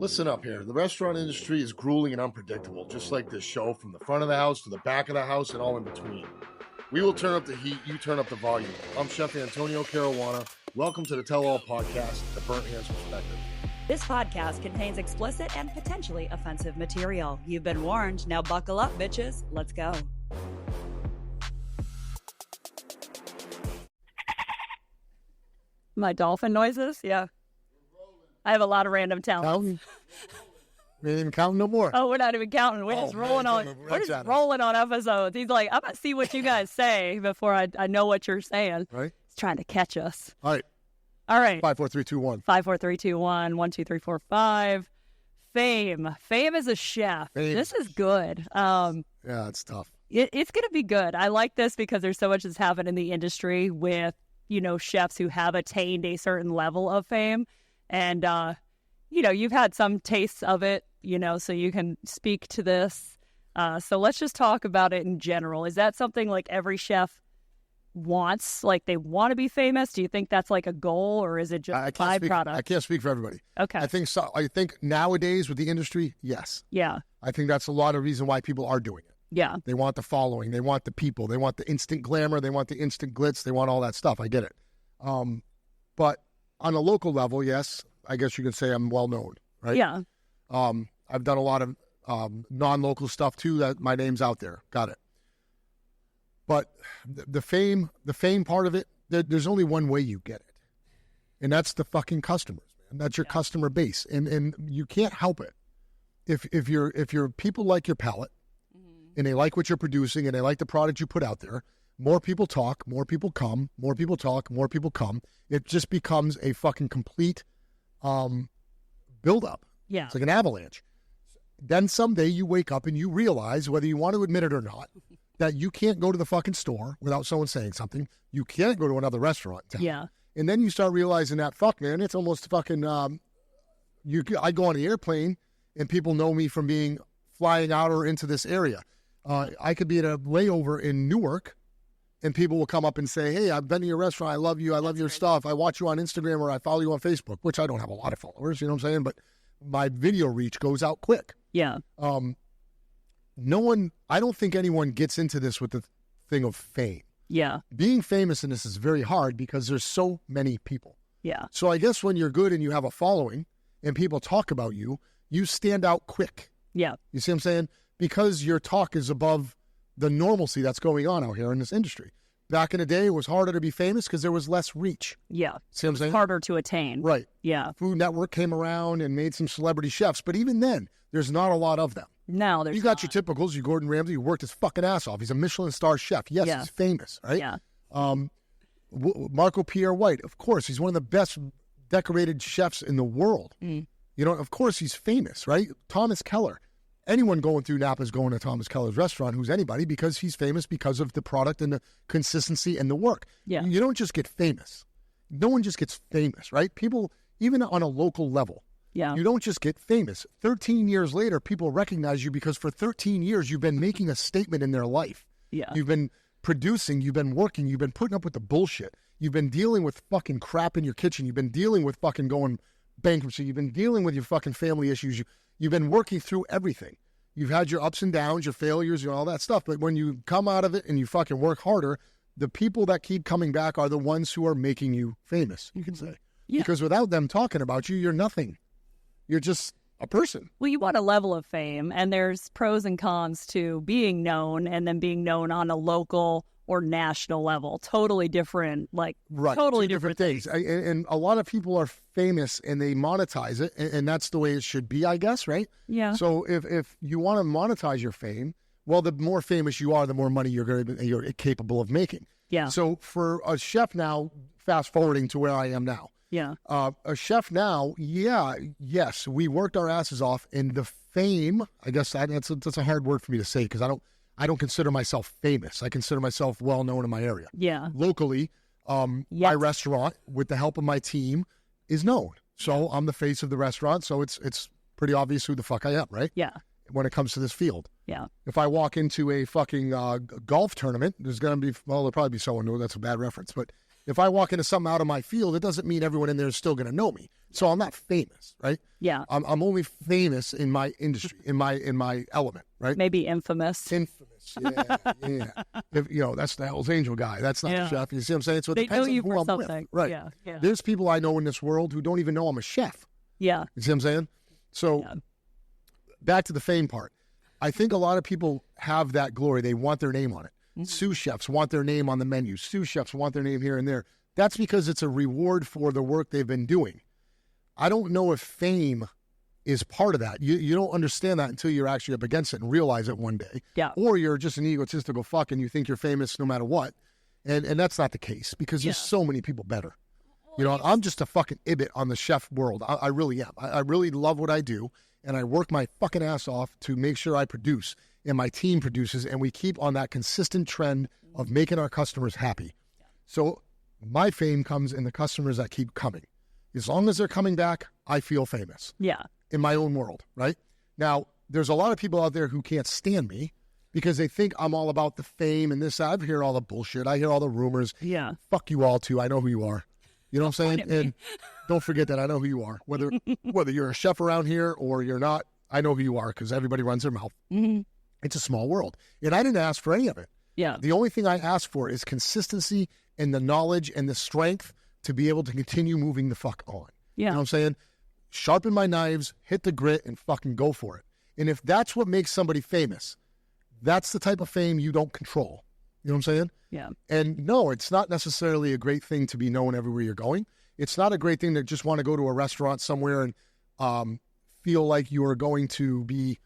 Listen up here. The restaurant industry is grueling and unpredictable, just like this show, from the front of the house to the back of the house and all in between. We will turn up the heat, you turn up the volume. I'm Chef Antonio Caruana. Welcome to the Tell All Podcast, the Burnt Hands Perspective. This podcast contains explicit and potentially offensive material. You've been warned. Now buckle up, bitches. Let's go. My dolphin noises? Yeah. I have a lot of random talents. Counting? We ain't even counting no more. Oh, we're not even counting. We're just rolling on. We're just rolling on episodes. He's like, I'm gonna see what you guys say before I know what you're saying. Right. He's trying to catch us. All right. All right. 5, 4, 3, 2, 1. 5, 4, 3, 2, 1. 1, 2, 3, 4, 5. Fame. Fame as a chef. Fame. This is good. Yeah, it's tough. It's gonna be good. I like this because there's so much that's happened in the industry with, you know, chefs who have attained a certain level of fame. And, you know, you've had some tastes of it, you know, so you can speak to this. So let's just talk about it in general. Is that something like every chef wants? Like they want to be famous? Do you think that's like a goal, or is it just a byproduct? I can't speak for everybody. Okay. I think nowadays with the industry, yes. Yeah. I think that's a lot of reason why people are doing it. Yeah. They want the following. They want the people. They want the instant glamour. They want the instant glitz. They want all that stuff. I get it. But on a local level, yes, I guess you could say I'm well known, right? Yeah. I've done a lot of non-local stuff too. That my name's out there. Got it. But the fame part of it, there's only one way you get it, and that's the fucking customers, man. That's your customer base, and you can't help it. If your people like your palate, and they like what you're producing, and they like the product you put out there, more people talk, more people come, more people talk, more people come. It just becomes a fucking complete buildup. Yeah. It's like an avalanche. Then someday you wake up and you realize, whether you want to admit it or not, that you can't go to the fucking store without someone saying something. You can't go to another restaurant in town. Yeah. And then you start realizing that, fuck, man, it's almost fucking, I go on the airplane and people know me from being flying out or into this area. I could be at a layover in Newark, and people will come up and say, hey, I've been to your restaurant. I love you. I love your stuff. I watch you on Instagram, or I follow you on Facebook, which I don't have a lot of followers, you know what I'm saying? But my video reach goes out quick. Yeah. I don't think anyone gets into this with the thing of fame. Yeah. Being famous in this is very hard because there's so many people. Yeah. So I guess when you're good and you have a following and people talk about you, you stand out quick. Yeah. You see what I'm saying? Because your talk is above the normalcy that's going on out here in this industry. Back in the day, it was harder to be famous because there was less reach. Yeah. See what I'm saying? Harder to attain. Right. Yeah. Food Network came around and made some celebrity chefs, but even then, there's not a lot of them. No, there's You got not. your typicals, you Gordon Ramsay, you worked his fucking ass off. He's a Michelin star chef. Yes, Yeah. he's famous, right? Yeah. Marco Pierre White, of course, he's one of the best decorated chefs in the world. You know, of course he's famous, right? Thomas Keller. Anyone going through Napa is going to Thomas Keller's restaurant, who's anybody, because he's famous because of the product and the consistency and the work. Yeah. You don't just get famous. No one just gets famous, right? People, even on a local level, Yeah. you don't just get famous. 13 years later, people recognize you because for 13 years, you've been making a statement in their life. Yeah. You've been producing, you've been working, you've been putting up with the bullshit. You've been dealing with fucking crap in your kitchen. You've been dealing with fucking going bankruptcy. You've been dealing with your fucking family issues. You've been working through everything. You've had your ups and downs, your failures, and all that stuff. But when you come out of it and you fucking work harder, the people that keep coming back are the ones who are making you famous, you can say. Yeah. Because without them talking about you, you're nothing. You're just a person. Well, you want a level of fame, and there's pros and cons to being known and then being known on a local or national level. Totally different, like Right. totally Two different things. And a lot of people are famous and they monetize it, and that's the way it should be, I guess, right? Yeah. So if you want to monetize your fame, well, the more famous you are, the more money you're capable of making. Yeah. So for a chef now, fast forwarding to where I am now, Yeah. a chef now, yes, we worked our asses off, and the fame, I guess that's a hard word for me to say because I don't consider myself famous. I consider myself well known in my area. Yeah. Locally, my restaurant, with the help of my team, is known. So I'm the face of the restaurant. So it's pretty obvious who the fuck I am, right? Yeah. When it comes to this field. Yeah. If I walk into a fucking golf tournament, there's going to be, well, there'll probably be someone new. That's a bad reference. But If I walk into something out of my field, it doesn't mean everyone in there is still going to know me. So I'm not famous, right? Yeah. I'm only famous in my industry, in my element, right? Maybe infamous. Infamous, yeah. If, that's the Hell's Angel guy. That's not the chef. You see what I'm saying? So it they depends know you on who for I'm something. with. Right. Yeah. There's people I know in this world who don't even know I'm a chef. Yeah. You see what I'm saying? So back to the fame part. I think a lot of people have that glory. They want their name on it. Mm-hmm. Sous chefs want their name on the menu. Sous chefs want their name here and there. That's because it's a reward for the work they've been doing. I don't know if fame is part of that. You don't understand that until you're actually up against it and realize it one day. Yeah. Or you're just an egotistical fuck and you think you're famous no matter what. And that's not the case because there's so many people better. I'm just a fucking ibit on the chef world. I really am. I really love what I do. And I work my fucking ass off to make sure I produce and my team produces. And we keep on that consistent trend of making our customers happy. Yeah. So my fame comes in the customers that keep coming. As long as they're coming back, I feel famous. Yeah. In my own world, right? Now, there's a lot of people out there who can't stand me because they think I'm all about the fame and this. I hear all the bullshit. I hear all the rumors. Yeah. Fuck you all too. I know who you are. You know what I'm saying? And don't forget that I know who you are. Whether you're a chef around here or you're not, I know who you are because everybody runs their mouth. Mm-hmm. It's a small world. And I didn't ask for any of it. Yeah. The only thing I asked for is consistency and the knowledge and the strength to be able to continue moving the fuck on. Yeah. You know what I'm saying? Sharpen my knives, hit the grit, and fucking go for it. And if that's what makes somebody famous, that's the type of fame you don't control. You know what I'm saying? Yeah. And no, it's not necessarily a great thing to be known everywhere you're going. It's not a great thing to just want to go to a restaurant somewhere and feel like you are going to be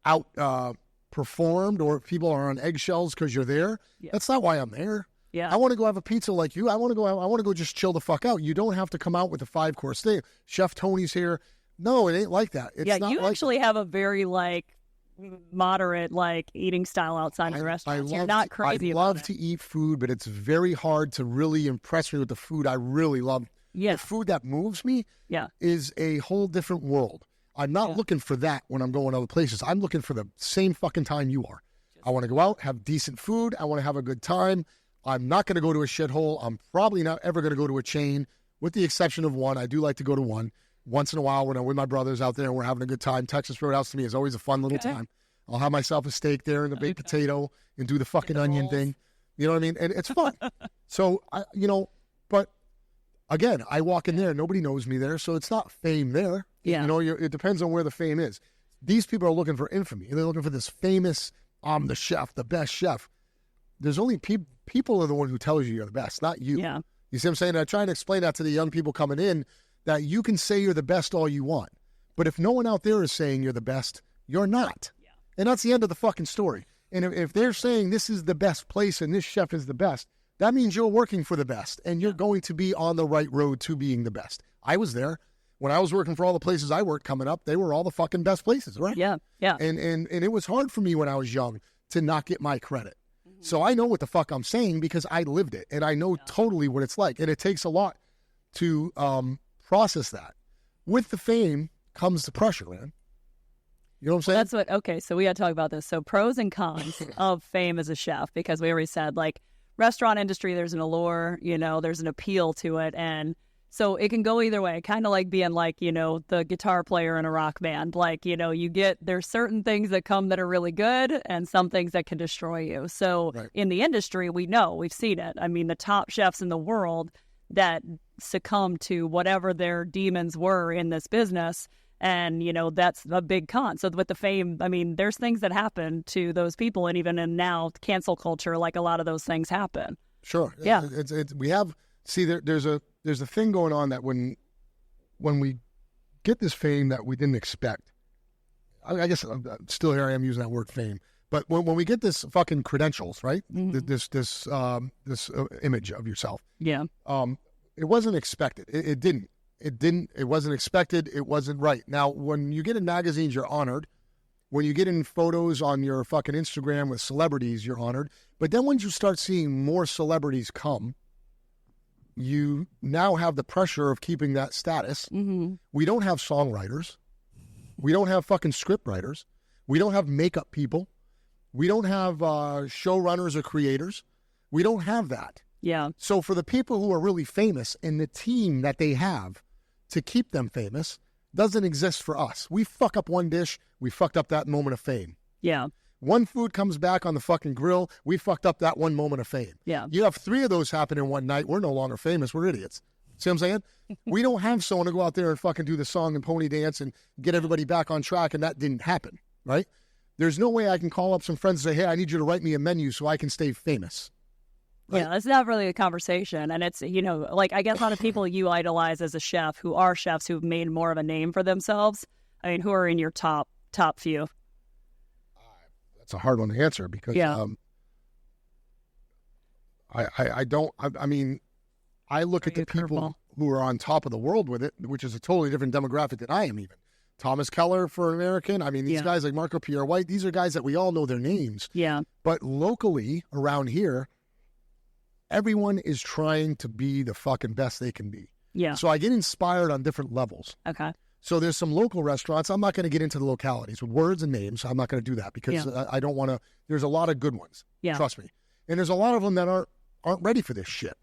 out performed or people are on eggshells because you're there. Yeah. That's not why I'm there. Yeah. I want to go have a pizza like you. I want to go just chill the fuck out. You don't have to come out with a 5-course thing. Chef Tony's here. No, it ain't like that. It's not you like actually have a very moderate eating style outside of the restaurant. You're not crazy about it. I love to eat food, but it's very hard to really impress me with the food I really love. Yes. The food that moves me is a whole different world. I'm not looking for that when I'm going other places. I'm looking for the same fucking time you are. I want to go out, have decent food. I want to have a good time. I'm not going to go to a shithole. I'm probably not ever going to go to a chain, with the exception of one. I do like to go to one once in a while when I'm with my brothers out there and we're having a good time. Texas Roadhouse to me is always a fun little time. I'll have myself a steak there and a baked potato and do the fucking onion thing. You know what I mean? And it's fun. So, but again, I walk in there. Nobody knows me there. So it's not fame there. Yeah. It depends on where the fame is. These people are looking for infamy. They're looking for this famous, I'm the chef, the best chef. There's only people are the one who tells you you're the best, not you. Yeah. You see what I'm saying? I try and explain that to the young people coming in, that you can say you're the best all you want. But if no one out there is saying you're the best, you're not. Yeah. And that's the end of the fucking story. And if they're saying this is the best place and this chef is the best, that means you're working for the best and you're going to be on the right road to being the best. I was there. When I was working for all the places I worked coming up, they were all the fucking best places, right? Yeah, yeah. And it was hard for me when I was young to not get my credit. So I know what the fuck I'm saying because I lived it and I know totally what it's like. And it takes a lot to process that. With the fame comes the pressure, man. You know what I'm saying? Okay, so we got to talk about this. So pros and cons of fame as a chef, because we already said, restaurant industry, there's an allure, there's an appeal to it. And so it can go either way, kind of like being the guitar player in a rock band. There's certain things that come that are really good and some things that can destroy you. So in the industry, we've seen it. I mean, the top chefs in the world that succumb to whatever their demons were in this business. And, that's a big con. So with the fame, I mean, there's things that happen to those people. And even in now cancel culture, a lot of those things happen. Sure. Yeah. There's a thing going on that when we get this fame that we didn't expect, I guess still here I am using that word fame, but when we get this fucking credentials, right? Mm-hmm. This image of yourself. Yeah. It wasn't expected. It wasn't expected. It wasn't right. Now, when you get in magazines, you're honored. When you get in photos on your fucking Instagram with celebrities, you're honored. But then once you start seeing more celebrities come, you now have the pressure of keeping that status. Mm-hmm. We don't have songwriters. We don't have fucking script writers. We don't have makeup people. We don't have showrunners or creators. We don't have that. Yeah. So for the people who are really famous and the team that they have to keep them famous doesn't exist for us. We fuck up one dish, we fucked up that moment of fame. Yeah. One food comes back on the fucking grill, we fucked up that one moment of fame. Yeah. You have 3 of those happen in one night, we're no longer famous, we're idiots. See what I'm saying? We don't have someone to go out there and fucking do the song and pony dance and get everybody back on track, and that didn't happen, right? There's no way I can call up some friends and say, hey, I need you to write me a menu so I can stay famous. Right? Yeah, it's not really a conversation. And it's, you know, like, I guess a lot of people you idolize as a chef who are chefs who've made more of a name for themselves. I mean, who are in your top few? That's a hard one to answer because I mean, I look at the people who are on top of the world with it, which is a totally different demographic than I am even. Thomas Keller for an American. I mean, these guys like Marco Pierre White, these are guys that we all know their names. Yeah. But locally around here, everyone is trying to be the fucking best they can be. Yeah. So I get inspired on different levels. Okay. So there's some local restaurants. I'm not going to get into the localities with words and names. I'm not going to do that because I don't want to. There's a lot of good ones. Yeah. Trust me. And there's a lot of them that aren't ready for this shit.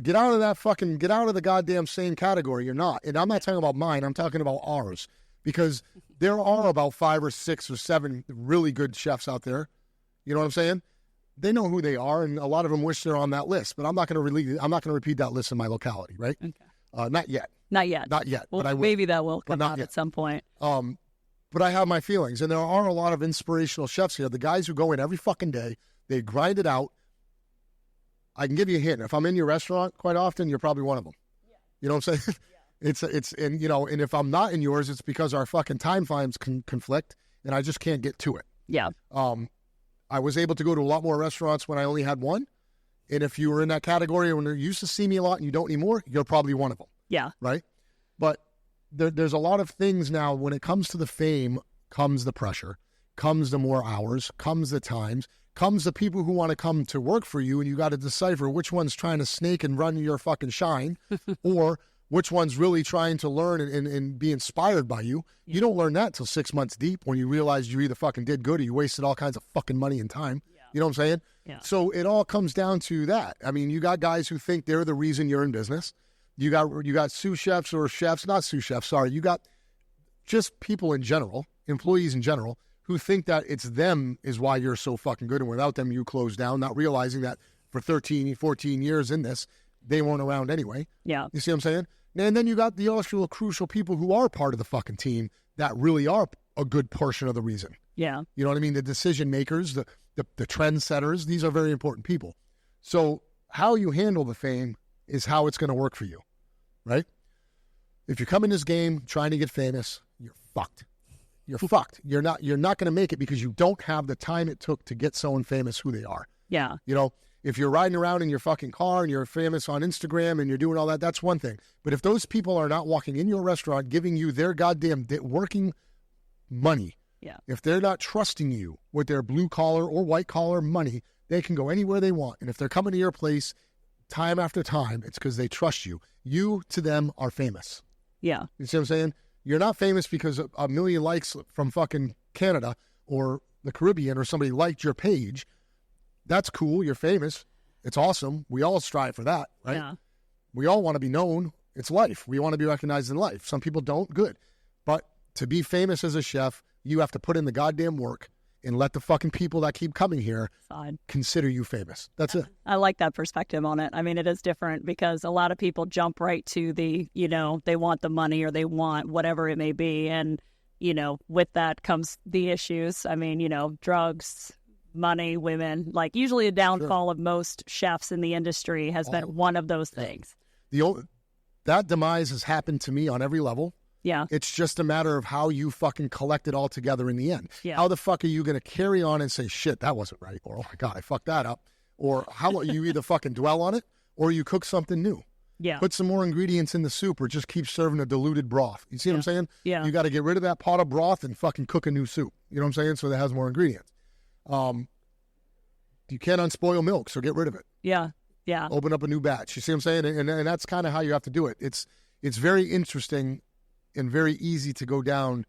Get out of the goddamn same category. You're not. And I'm not talking about mine. I'm talking about ours. Because there are about 5 or 6 or 7 really good chefs out there. You know what I'm saying? They know who they are, and a lot of them wish they're on that list. But I'm not going to repeat that list in my locality, right? Okay. Not yet. Not yet. Not yet. Well, but I will. Maybe that will come out at some point. But I have my feelings, and there are a lot of inspirational chefs here. The guys who go in every fucking day, they grind it out. I can give you a hint. If I'm in your restaurant quite often, you're probably one of them. Yeah. You know what I'm saying? Yeah. And you know, and if I'm not in yours, it's because our fucking time frames conflict, and I just can't get to it. Yeah. I was able to go to a lot more restaurants when I only had one, and if you were in that category when you used to see me a lot and you don't anymore, you're probably one of them. Yeah. Right. But there's a lot of things now. When it comes to the fame, comes the pressure, comes the more hours, comes the times, comes the people who want to come to work for you, and you got to decipher which one's trying to snake and run your fucking shine, or which one's really trying to learn and be inspired by you. Yeah. You don't learn that till 6 months deep when you realize you either fucking did good or you wasted all kinds of fucking money and time. Yeah. You know what I'm saying? Yeah. So it all comes down to that. I mean, you got guys who think they're the reason you're in business. You got sous chefs or chefs, not sous chefs, sorry. You got just people in general, employees in general, who think that it's them is why you're so fucking good, and without them you close down, not realizing that for 13, 14 years in this, they weren't around anyway. Yeah. You see what I'm saying? And then you got the actual crucial people who are part of the fucking team that really are a good portion of the reason. Yeah. You know what I mean? The decision makers, the trend setters, these are very important people. So how you handle the fame is how it's going to work for you, right? If you come in this game trying to get famous, you're fucked. You're fucked. You're not going to make it because you don't have the time it took to get someone famous who they are. Yeah. You know, if you're riding around in your fucking car and you're famous on Instagram and you're doing all that, that's one thing. But if those people are not walking in your restaurant giving you their goddamn working money, yeah, if they're not trusting you with their blue collar or white collar money, they can go anywhere they want. And if they're coming to your place time after time, it's because they trust you. You to them are famous. Yeah. You see what I'm saying? You're not famous because a million likes from fucking Canada or the Caribbean or somebody liked your page. That's cool. You're famous. It's awesome. We all strive for that, right? Yeah. We all want to be known. It's life. We want to be recognized in life. Some people don't. Good. But to be famous as a chef, you have to put in the goddamn work and let the fucking people that keep coming here consider you famous. That's it. I like that perspective on it. I mean, it is different because a lot of people jump right to the, you know, they want the money or they want whatever it may be. And, you know, with that comes the issues. I mean, you know, drugs, money, women, like usually a downfall of most chefs in the industry has been one of those things. That demise has happened to me on every level. Yeah. It's just a matter of how you fucking collect it all together in the end. Yeah. How the fuck are you going to carry on and say, shit, that wasn't right. Or, oh my God, I fucked that up. Or how you either fucking dwell on it or you cook something new. Yeah. Put some more ingredients in the soup or just keep serving a diluted broth. You see what I'm saying? Yeah. You got to get rid of that pot of broth and fucking cook a new soup. You know what I'm saying? So that has more ingredients. You can't unspoil milk, so get rid of it. Yeah. Yeah. Open up a new batch. You see what I'm saying? And that's kind of how you have to do it. It's very interesting and very easy to go down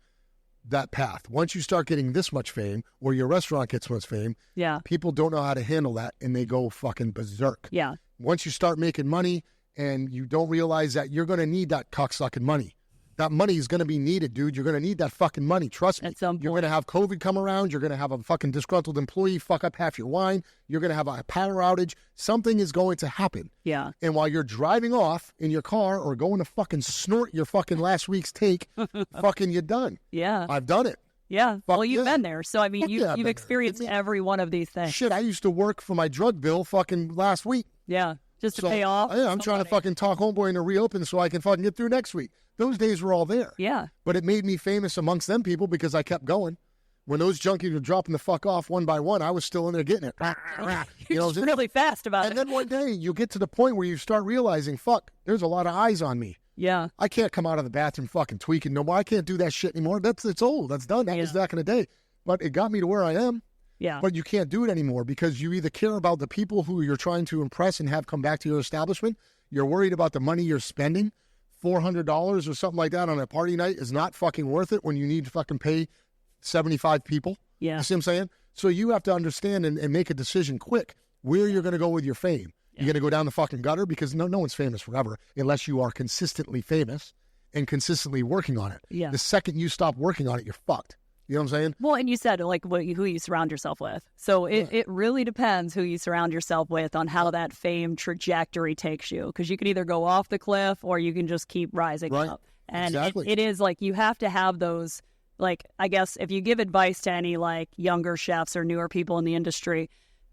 that path. Once you start getting this much fame or your restaurant gets much fame, yeah, people don't know how to handle that and they go fucking berserk. Yeah. once you start making money and you don't realize that you're going to need that cocksucking money. That money is going to be needed, dude. You're going to need that fucking money. Trust me. At some point. You're going to have COVID come around. You're going to have a fucking disgruntled employee fuck up half your wine. You're going to have a power outage. Something is going to happen. Yeah. And while you're driving off in your car or going to fucking snort your fucking last week's take, fucking you're done. Yeah. I've done it. Yeah. Fuck Well, you've yeah. been there. So, I mean, Fuck yeah, I've you've been experienced there. every one of these things. Shit, I used to work for my drug bill fucking last week. Yeah. Just to pay off. Yeah, I'm trying to fucking talk homeboy into reopen so I can fucking get through next week. Those days were all there. Yeah. But it made me famous amongst them people because I kept going. When those junkies were dropping the fuck off one by one, I was still in there getting it. You're just really fast about and it. then one day you get to the point where you start realizing, fuck, there's a lot of eyes on me. Yeah. I can't come out of the bathroom fucking tweaking no more. I can't do that shit anymore. It's old. That's done. That was back in the day. But it got me to where I am. Yeah. But you can't do it anymore because you either care about the people who you're trying to impress and have come back to your establishment. You're worried about the money you're spending. $400 or something like that on a party night is not fucking worth it when you need to fucking pay 75 people. Yeah. You see what I'm saying? So you have to understand and make a decision quick where you're going to go with your fame. You're going to go down the fucking gutter because no one's famous forever unless you are consistently famous and consistently working on it. Yeah. The second you stop working on it, you're fucked. You know what I'm saying? Well, and you said like who you surround yourself with. So it really depends who you surround yourself with on how that fame trajectory takes you. Because you can either go off the cliff or you can just keep rising up. And exactly. it is like you have to have those, like, I guess if you give advice to any like younger chefs or newer people in the industry,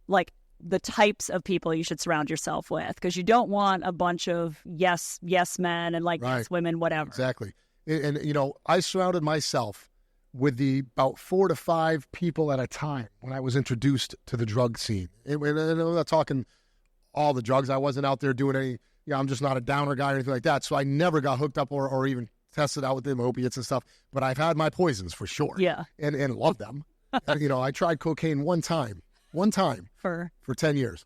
like the types of people you should surround yourself with. Because you don't want a bunch of yes men and like yes women, whatever. Exactly. And you know, I surrounded myself with about 4 to 5 people at a time when I was introduced to the drug scene. And I'm not talking all the drugs. I wasn't out there doing any, I'm just not a downer guy or anything like that. So I never got hooked up or even tested out with them opiates and stuff. But I've had my poisons for sure. Yeah. And love them. I tried cocaine one time for 10 years.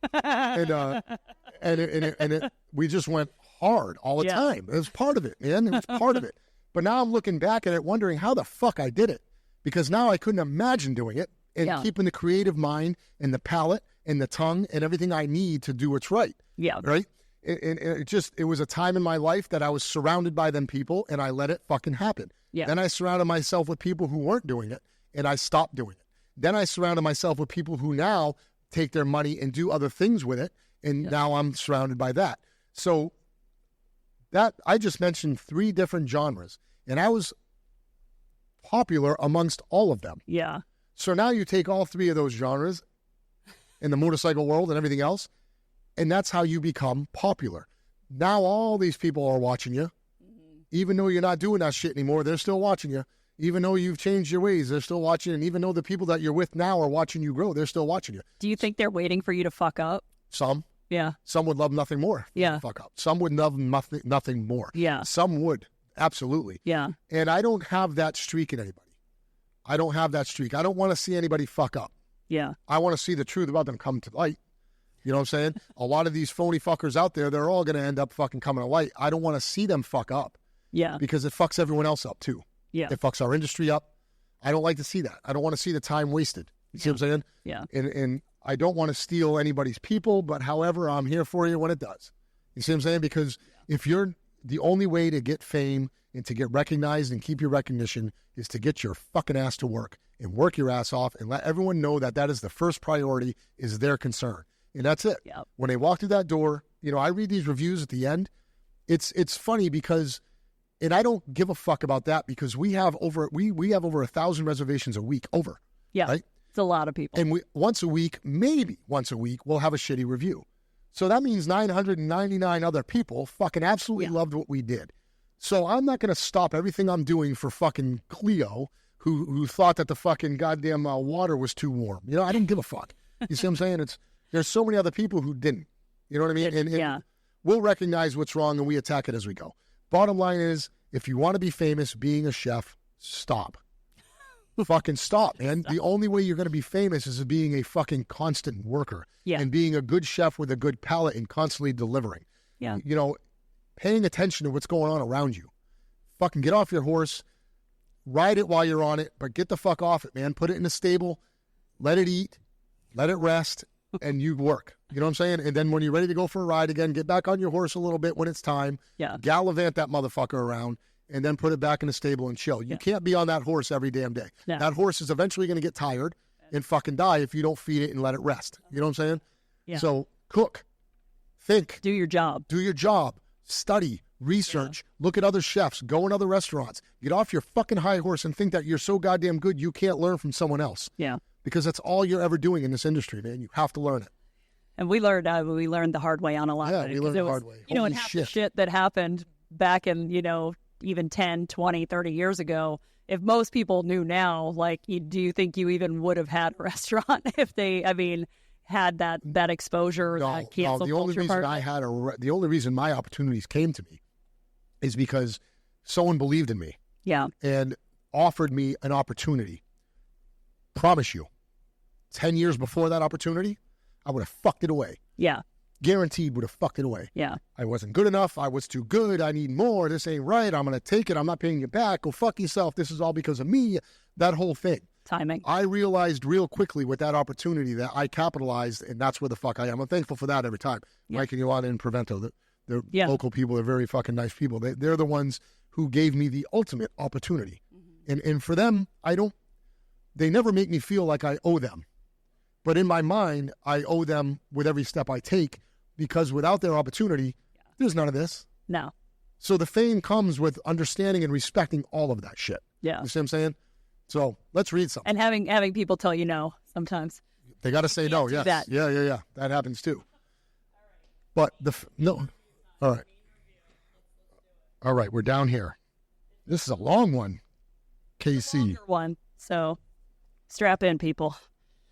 And we just went hard all the time. It was part of it, man. It was part of it. But now I'm looking back at it wondering how the fuck I did it. Because now I couldn't imagine doing it and keeping the creative mind and the palate and the tongue and everything I need to do what's right. Yeah. Right? And it was a time in my life that I was surrounded by them people and I let it fucking happen. Yeah. Then I surrounded myself with people who weren't doing it and I stopped doing it. Then I surrounded myself with people who now take their money and do other things with it. And now I'm surrounded by that. So that I just mentioned 3 different genres and I was popular amongst all of them. Yeah. So now you take all 3 of those genres in the motorcycle world and everything else, and that's how you become popular. Now all these people are watching you. Even though you're not doing that shit anymore, they're still watching you. Even though you've changed your ways, they're still watching. And even though the people that you're with now are watching you grow, they're still watching you. Do you think they're waiting for you to fuck up? Some. Yeah. Some would love nothing more. Yeah. Fuck up. Some would love nothing more. Yeah. Some would. Absolutely. Yeah. And I don't have that streak in anybody. I don't have that streak. I don't want to see anybody fuck up. Yeah. I want to see the truth about them come to light. You know what I'm saying? A lot of these phony fuckers out there, they're all going to end up fucking coming to light. I don't want to see them fuck up. Yeah. Because it fucks everyone else up too. Yeah. It fucks our industry up. I don't like to see that. I don't want to see the time wasted. You see what I'm saying? Yeah. And I don't want to steal anybody's people, but however, I'm here for you when it does. You see what I'm saying? Because if you're the only way to get fame and to get recognized and keep your recognition is to get your fucking ass to work and work your ass off and let everyone know that that is the first priority is their concern. And that's it. Yep. When they walk through that door, I read these reviews at the end. It's funny because, and I don't give a fuck about that because we have over 1,000 reservations a week over. Yeah. Right? It's a lot of people. And maybe once a week, we'll have a shitty review. So that means 999 other people fucking absolutely loved what we did. So I'm not going to stop everything I'm doing for fucking Cleo, who thought that the fucking goddamn water was too warm. I don't give a fuck. You see what I'm saying? There's so many other people who didn't. You know what I mean? And we'll recognize what's wrong and we attack it as we go. Bottom line is, if you want to be famous being a chef, stop. Fucking stop, man. The only way you're going to be famous is being a fucking constant worker and being a good chef with a good palate and constantly delivering. Yeah. Paying attention to what's going on around you. Fucking get off your horse, ride it while you're on it, but get the fuck off it, man. Put it in a stable, let it eat, let it rest, and you work. You know what I'm saying? And then when you're ready to go for a ride again, get back on your horse a little bit when it's time. Yeah. Gallivant that motherfucker around, and then put it back in the stable and chill. You can't be on that horse every damn day. No. That horse is eventually going to get tired and fucking die if you don't feed it and let it rest. You know what I'm saying? Yeah. So cook, think, Do your job. study, research, look at other chefs, go in other restaurants. Get off your fucking high horse and think that you're so goddamn good you can't learn from someone else. Yeah. Because that's all you're ever doing in this industry, man. You have to learn it. And we learned the hard way on a lot of it. Yeah, we learned the hard way. You know, Holy and half the shit. shit that happened back in, even 10, 20, 30 years ago, if most people knew now, like, do you think you even would have had a restaurant if they, had that exposure, that cancel the only culture reason the only reason my opportunities came to me is because someone believed in me. Yeah. And offered me an opportunity. Promise you, 10 years before that opportunity, I would have fucked it away. Yeah. Guaranteed would have fucked it away. Yeah. I wasn't good enough. I was too good. I need more. This ain't right. I'm going to take it. I'm not paying you back. Go fuck yourself. This is all because of me. That whole thing. Timing. I realized real quickly with that opportunity that I capitalized, and that's where the fuck I am. I'm thankful for that every time. Yeah. Mike and Yolanda and Prevento, they're local people. They're very fucking nice people. They're the ones who gave me the ultimate opportunity. Mm-hmm. And for them, they never make me feel like I owe them. But in my mind, I owe them with every step I take, because without their opportunity, there's none of this. No. So the fame comes with understanding and respecting all of that shit. Yeah. You see what I'm saying? So let's read something. And having people tell you no sometimes. They got to say no, yes. That. Yeah. That happens too. But no. All right. All right, we're down here. This is a long one, KC. Longer one. So strap in, people.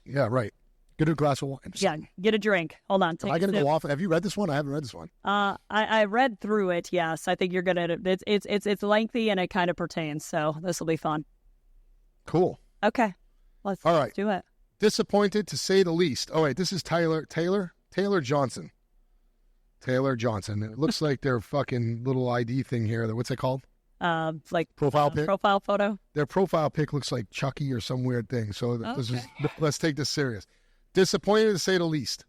Yeah, right. Get a glass of wine. Yeah, get a drink. Hold on. Am I going to go off? Have you read this one? I haven't read this one. I read through it. Yes, I think you're gonna. It's lengthy and it kind of pertains. So this will be fun. Cool. Okay, let's do it. Disappointed to say the least. Oh wait, this is Taylor Johnson. Taylor Johnson. It looks like their fucking little ID thing here. What's it called? Like profile pic. Profile photo. Their profile pic looks like Chucky or some weird thing. So let's take this serious. Disappointed to say the least.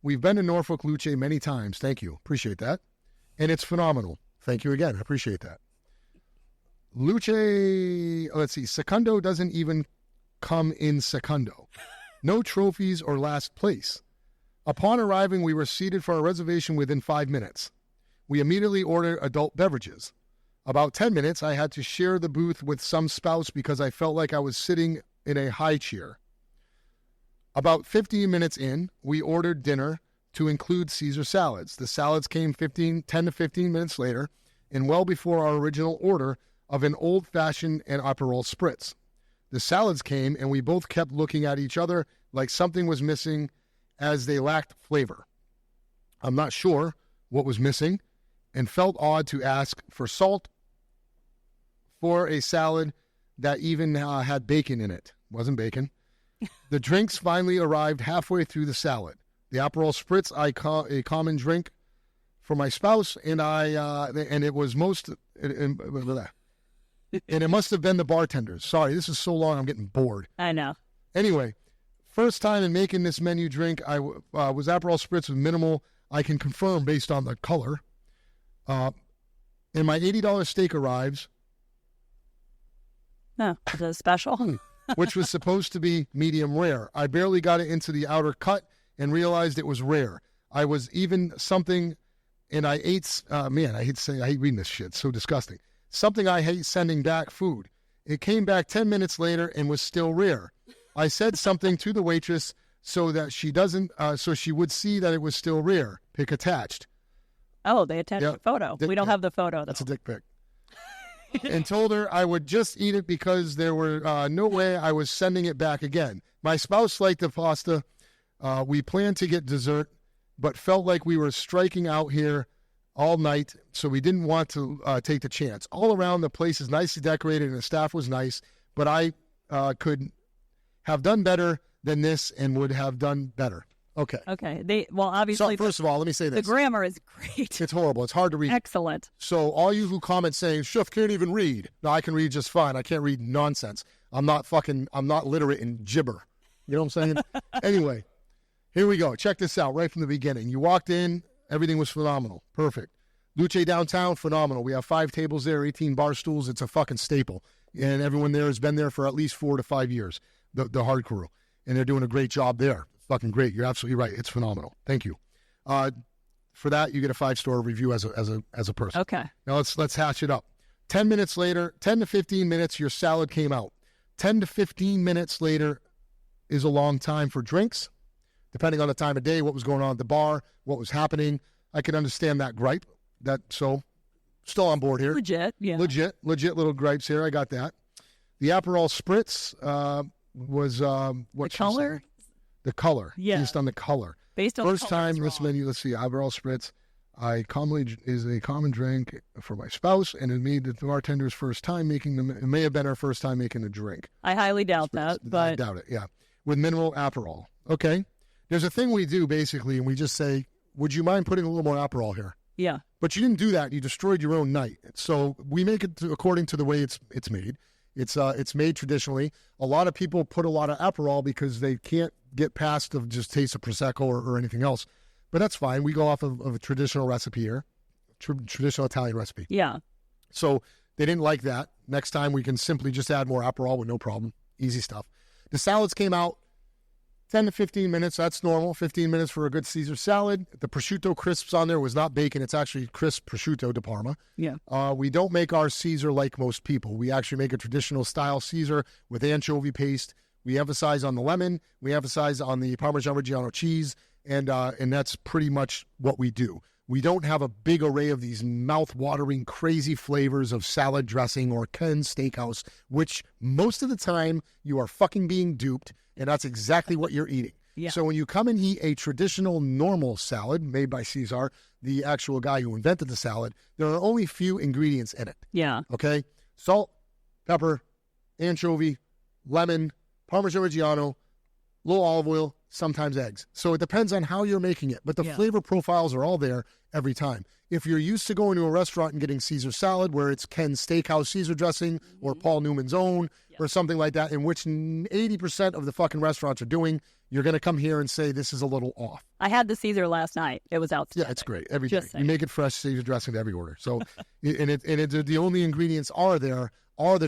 We've been to Norfolk Luce many times. Thank you. Appreciate that. And it's phenomenal. Thank you again. I appreciate that. Luce, let's see. Secundo doesn't even come in Secundo. No trophies or last place. Upon arriving, we were seated for our reservation within 5 minutes. We immediately ordered adult beverages. About 10 minutes, I had to share the booth with some spouse because I felt like I was sitting in a high chair. About 15 minutes in, we ordered dinner to include Caesar salads. The salads came 10 to 15 minutes later, and well before our original order of an old-fashioned and Aperol spritz. The salads came, and we both kept looking at each other like something was missing, as they lacked flavor. I'm not sure what was missing, and felt odd to ask for salt for a salad that even had bacon in it. Wasn't bacon. The drinks finally arrived halfway through the salad. The Aperol Spritz, a common drink for my spouse, and it was and it must have been the bartenders. Sorry, this is so long, I'm getting bored. I know. Anyway, first time in making this menu drink, I was Aperol Spritz with minimal. I can confirm based on the color. And my $80 steak arrives. No, is it special? Which was supposed to be medium rare. I barely got it into the outer cut and realized it was rare. I was even something, and I ate, I hate reading this shit. It's so disgusting. Something I hate sending back food. It came back 10 minutes later and was still rare. I said something to the waitress so that so she would see that it was still rare. Pic attached. Oh, they attached a photo. We don't have the photo, though. That's a dick pic. And told her I would just eat it because there were no way I was sending it back again. My spouse liked the pasta. We planned to get dessert, but felt like we were striking out here all night, so we didn't want to take the chance. All around, the place is nicely decorated and the staff was nice, but I could have done better than this and would have done better. Okay. Obviously. So first of all, let me say this. The grammar is great. It's horrible. It's hard to read. Excellent. So all you who comment saying, Chef can't even read. No, I can read just fine. I can't read nonsense. I'm not literate in gibber. You know what I'm saying? Anyway, Here we go. Check this out right from the beginning. You walked in, everything was phenomenal. Perfect. Luce downtown, phenomenal. We have 5 tables there, 18 bar stools. It's a fucking staple. And everyone there has been there for at least 4 to 5 years, the hard crew. And they're doing a great job there. Fucking great. You're absolutely right. It's phenomenal. Thank you. For that, you get a 5-star review as a person. Okay. Now let's hash it up. 10 minutes later, 10 to 15 minutes, your salad came out. 10 to 15 minutes later is a long time for drinks, depending on the time of day, what was going on at the bar, what was happening. I can understand that gripe. So still on board here. Legit, yeah. Legit little gripes here. I got that. The Aperol Spritz was what? The color? The color. Yeah. Based on the color. Based on First the color, time it's this wrong. menu. Let's see. Aperol Spritz. Is a common drink for my spouse, and it made the bartender's first time making them. It may have been our first time making a drink. I highly doubt Spritz. that, but I doubt it. Yeah, with minimal Aperol. Okay. There's a thing we do basically, and we just say, "Would you mind putting a little more Aperol here?" yeah. But you didn't do that. You destroyed your own night. So we make it according to the way it's made. It's made traditionally. A lot of people put a lot of Aperol because they can't get past of just taste of Prosecco or anything else. But that's fine. We go off of a traditional recipe here, traditional Italian recipe. Yeah. So they didn't like that. Next time we can simply just add more Aperol with no problem. Easy stuff. The salads came out 10 to 15 minutes. That's normal. 15 minutes for a good Caesar salad. The prosciutto crisps on there was not bacon. It's actually crisp prosciutto di Parma. Yeah. We don't make our Caesar like most people. We actually make a traditional style Caesar with anchovy paste. We emphasize on the lemon. We emphasize on the Parmesan Reggiano cheese. And that's pretty much what we do. We don't have a big array of these mouth-watering, crazy flavors of salad dressing or Ken's Steakhouse, which most of the time you are fucking being duped, and that's exactly what you're eating. Yeah. So when you come and eat a traditional normal salad made by Cesar, the actual guy who invented the salad, there are only few ingredients in it. Yeah. Okay? Salt, pepper, anchovy, lemon, Parmesan Reggiano, little olive oil, sometimes eggs. So it depends on how you're making it. But the flavor profiles are all there every time. If you're used to going to a restaurant and getting Caesar salad, where it's Ken's Steakhouse Caesar dressing or Paul Newman's own or something like that, in which 80% of the fucking restaurants are doing, you're going to come here and say, this is a little off. I had the Caesar last night. It was outstanding. Yeah, it's great. Every day. Just saying. You make it fresh Caesar dressing to every order. So, the only ingredients are the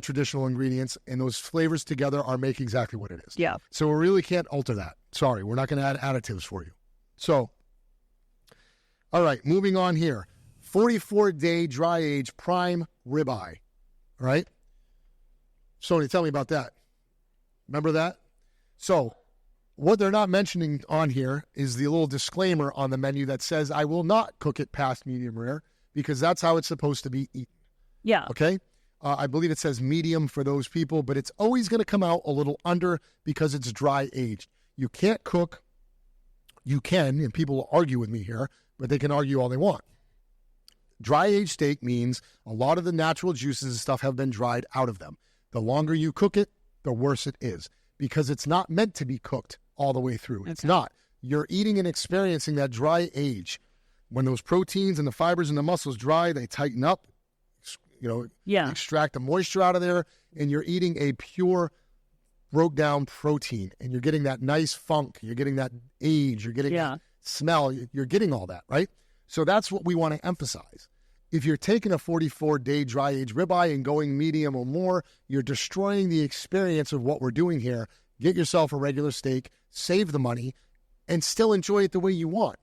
traditional ingredients, and those flavors together are make exactly what it is. Yeah. So we really can't alter that. Sorry, we're not going to add additives for you. So, all right, moving on here. 44-day dry age prime ribeye. All right? Sony, tell me about that. Remember that? So, what they're not mentioning on here is the little disclaimer on the menu that says, I will not cook it past medium rare, because that's how it's supposed to be eaten. Yeah. Okay? I believe it says medium for those people, but it's always going to come out a little under because it's dry aged. You can't cook. You can, and people will argue with me here, but they can argue all they want. Dry aged steak means a lot of the natural juices and stuff have been dried out of them. The longer you cook it, the worse it is, because it's not meant to be cooked all the way through. It's not. You're eating and experiencing that dry age. When those proteins and the fibers and the muscles dry, they tighten up, extract the moisture out of there, and you're eating a pure, broke down protein, and you're getting that nice funk, you're getting that age, you're getting that smell, you're getting all that, right? So that's what we want to emphasize. If you're taking a 44-day dry age ribeye and going medium or more, you're destroying the experience of what we're doing here. Get yourself a regular steak, save the money, and still enjoy it the way you want.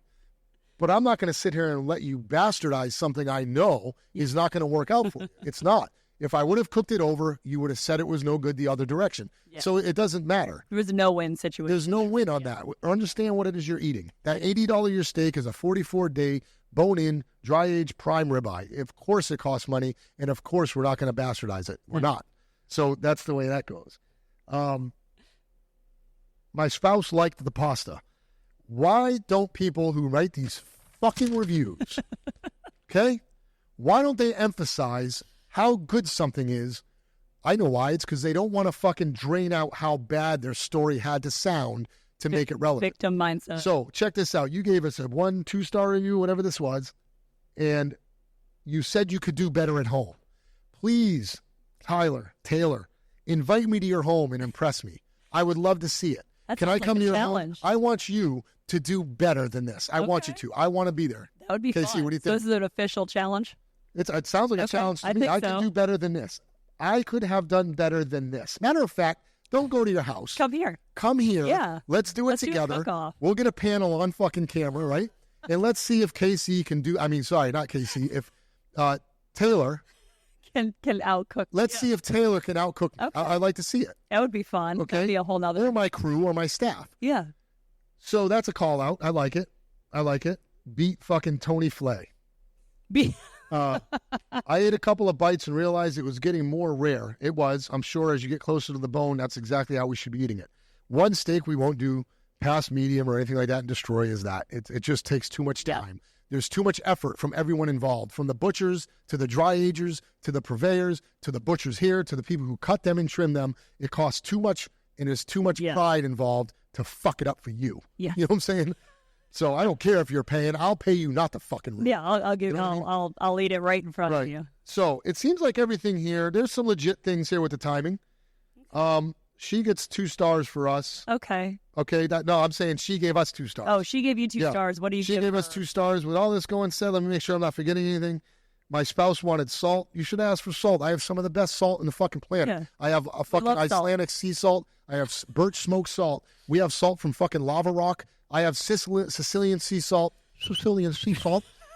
But I'm not going to sit here and let you bastardize something I know is not going to work out for you. It's not. If I would have cooked it over, you would have said it was no good the other direction. Yeah. So it doesn't matter. There was a no-win situation. There's no win on that. Understand what it is you're eating. That $80 your steak is a 44-day bone-in, dry-aged prime ribeye. Of course it costs money, and of course we're not going to bastardize it. We're not. So that's the way that goes. My spouse liked the pasta. Why don't people who write these fucking reviews, okay, why don't they emphasize how good something is? I know why. It's because they don't want to fucking drain out how bad their story had to sound to make it relevant. Victim mindset. So check this out. You gave us a 1-2-star review, whatever this was, and you said you could do better at home. Please, Taylor, invite me to your home and impress me. I would love to see it. Can I come to your challenge? home? I want you to do better than this. I want you to. I want to be there. That would be Casey, fun. what do you So think? this is an official challenge? It sounds like a challenge to me. I can do better than this. I could have done better than this. Matter of fact, don't go to your house. Come here. Come here. Yeah. Let's do it together. Do a cook-off. We'll get a panel on fucking camera, right? And let's see if Casey can do. I mean, sorry, not Casey. If Taylor can outcook. Let's see if Taylor can outcook. Okay. I'd like to see it. That would be fun. Okay. That'd be a whole nother. Or my crew or my staff. Yeah. So that's a call out. I like it. Beat fucking Tony Flay. I ate a couple of bites and realized it was getting more rare. It was. I'm sure as you get closer to the bone, that's exactly how we should be eating it. One steak we won't do past medium or anything like that and destroy is that. It just takes too much time. Yeah. There's too much effort from everyone involved, from the butchers to the dry agers to the purveyors to the butchers here to the people who cut them and trim them. It costs too much and there's too much pride involved to fuck it up for you. Yeah. You know what I'm saying? So I don't care if you're paying. I'll pay you not to fucking rip. Yeah, I'll give. You know what I mean? I'll eat it right in front of you. So it seems like everything here. There's some legit things here with the timing. She gets 2 stars for us. Okay. Okay. No, I'm saying she gave us 2 stars. Oh, she gave you 2 stars. What do you? She gave us 2 stars. With all this going said, let me make sure I'm not forgetting anything. My spouse wanted salt. You should ask for salt. I have some of the best salt in the fucking planet. Yeah. I have a fucking Icelandic sea salt. I have birch smoked salt. We have salt from fucking lava rock. I have Sicilian sea salt.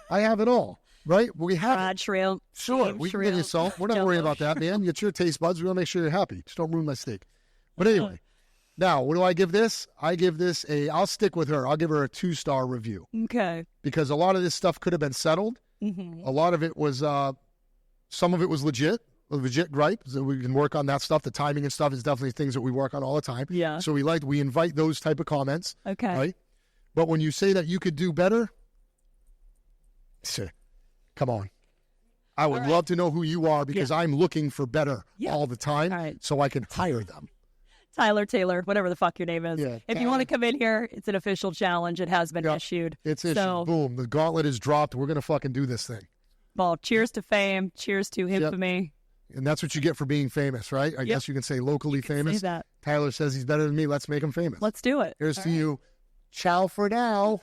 I have it all, right? We have fried shrimp. Sure, we can give you salt. We're not worried about that, man. Get your taste buds. We want to make sure you're happy. Just don't ruin my steak. But anyway, now what do I give this? I give this I'll stick with her. I'll give her a 2-star review. Okay. Because a lot of this stuff could have been settled. Mm-hmm. A lot of it was, some of it was legit gripe. So we can work on that stuff. The timing and stuff is definitely things that we work on all the time. Yeah. So we invite those type of comments. Okay. Right? But when you say that you could do better, come on. I would love to know who you are because I'm looking for better all the time so I can hire them. Tyler, Taylor, whatever the fuck your name is. Yeah, if you want to come in here, it's an official challenge. It has been issued. It's issued. Boom. The gauntlet is dropped. We're going to fucking do this thing. Well, cheers to fame. Cheers to infamy. Yep. And that's what you get for being famous, right? I guess you can say locally famous. Say that. Tyler says he's better than me. Let's make him famous. Let's do it. Here's to you. Ciao for now.